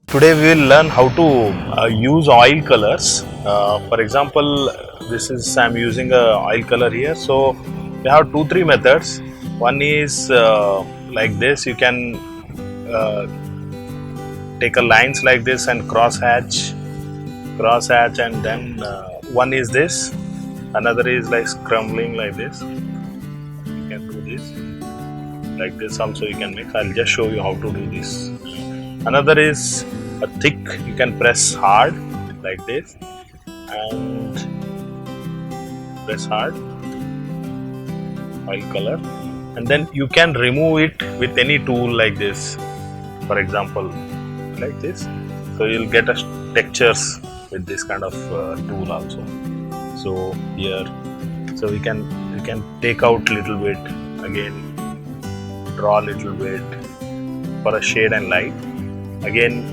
Today we will learn how to use oil colors. For example, this is I'm using a oil color here. So we have three methods. One is like this. You can uh, take a lines like this and cross hatch, and then one is this. Another is like scrambling like this. You can do this like this also. You can make. I'll just show you how to do this. Another is a thick, you can press hard like this and press hard oil color, and then you can remove it with any tool like this, for example like this. So you'll get a textures with this kind of tool also. So here, so you can take out little bit, again draw a little bit for a shade and light again,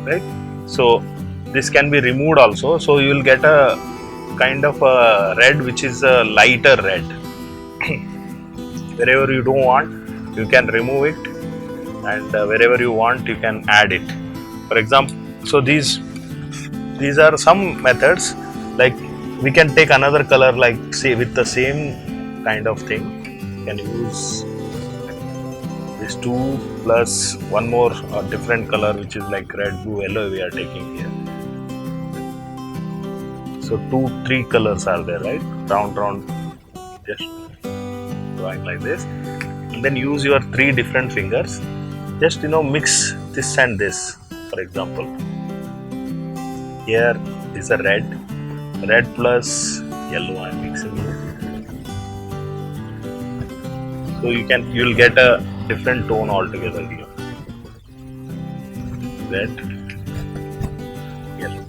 right? So this can be removed also. So you will get a kind of a red which is a lighter red. Wherever you don't want, you can remove it, and wherever you want, you can add it. For example, so these are some methods. Like we can take another color, like say with the same kind of thing. You can use these two plus one more different color which is like red, blue, yellow we are taking here. So three colors are there, right? Round, just drawing like this, and then use your three different fingers. Just mix this and this. For example, here is a red plus yellow. I am mixing it. So you will get a different tone altogether here. Red, yellow.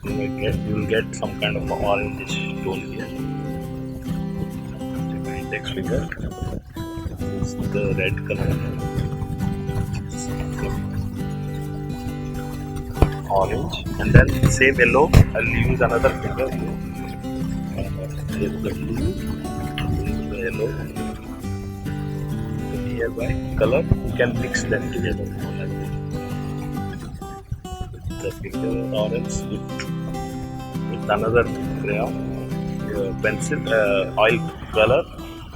You will get some kind of an orange tone here. Take my index finger. This is the red color. Orange, and then same yellow. I'll use another finger here. Here's the blue. Here's the yellow. By color, you can mix them together like this. The finger orange with another crayon, pencil, oil color,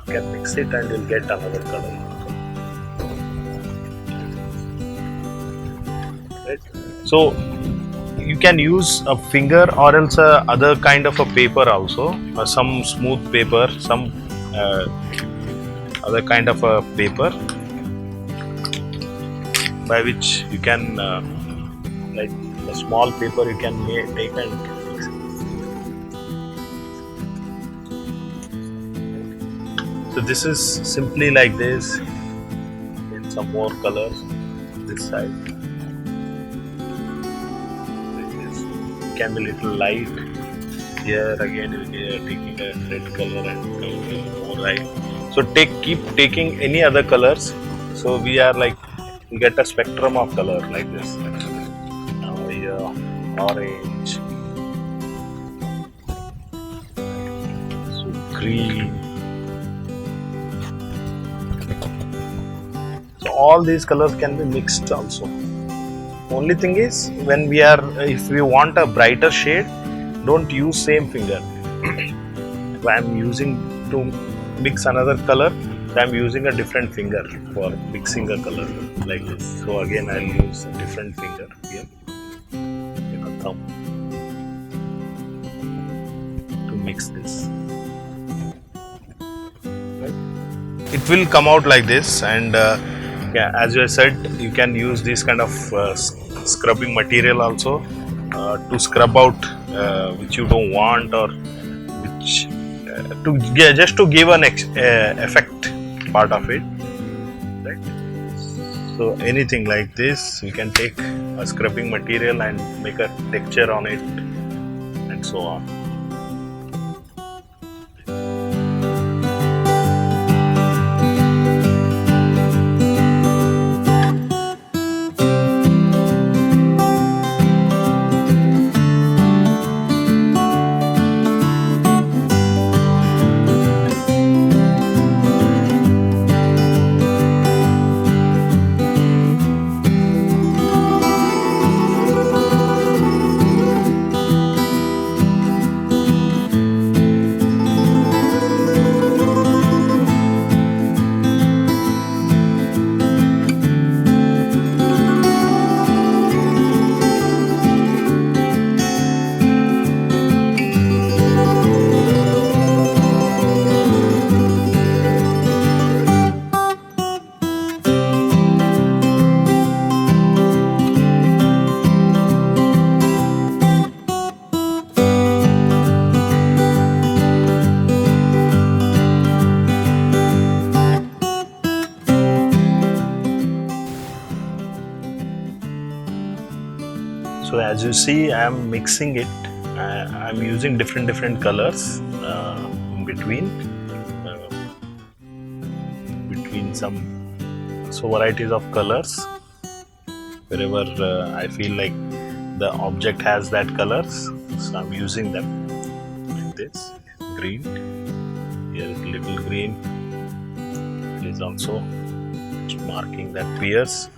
you can mix it and you'll get another color. Right? So you can use a finger or else other kind of a paper also, some smooth paper, some other kind of a paper by which you can like a small paper you can take and mix it. So this is simply like this. In some more colors this side like this. It can be little light. Here again we are taking a red color and more light. So keep taking any other colors. So we are like, you get a spectrum of color like this. Now here, orange, so green. So all these colors can be mixed also. Only thing is, when if we want a brighter shade, don't use same finger. I am using to mix another color, so I am using a different finger for mixing a color like this. So again I will use a different finger here, thumb, to mix this. Right? It will come out like this, and as I said, you can use this kind of scrubbing material also to scrub out which you don't want, or which just to give an effect part of it, right? So anything like this, you can take a scrubbing material and make a texture on it, and so on. So as you see, I am mixing it. I am using different colors in between some varieties of colors. Wherever I feel like the object has that colors, so I'm using them like this. Green, here is little green. It is also marking that pierce.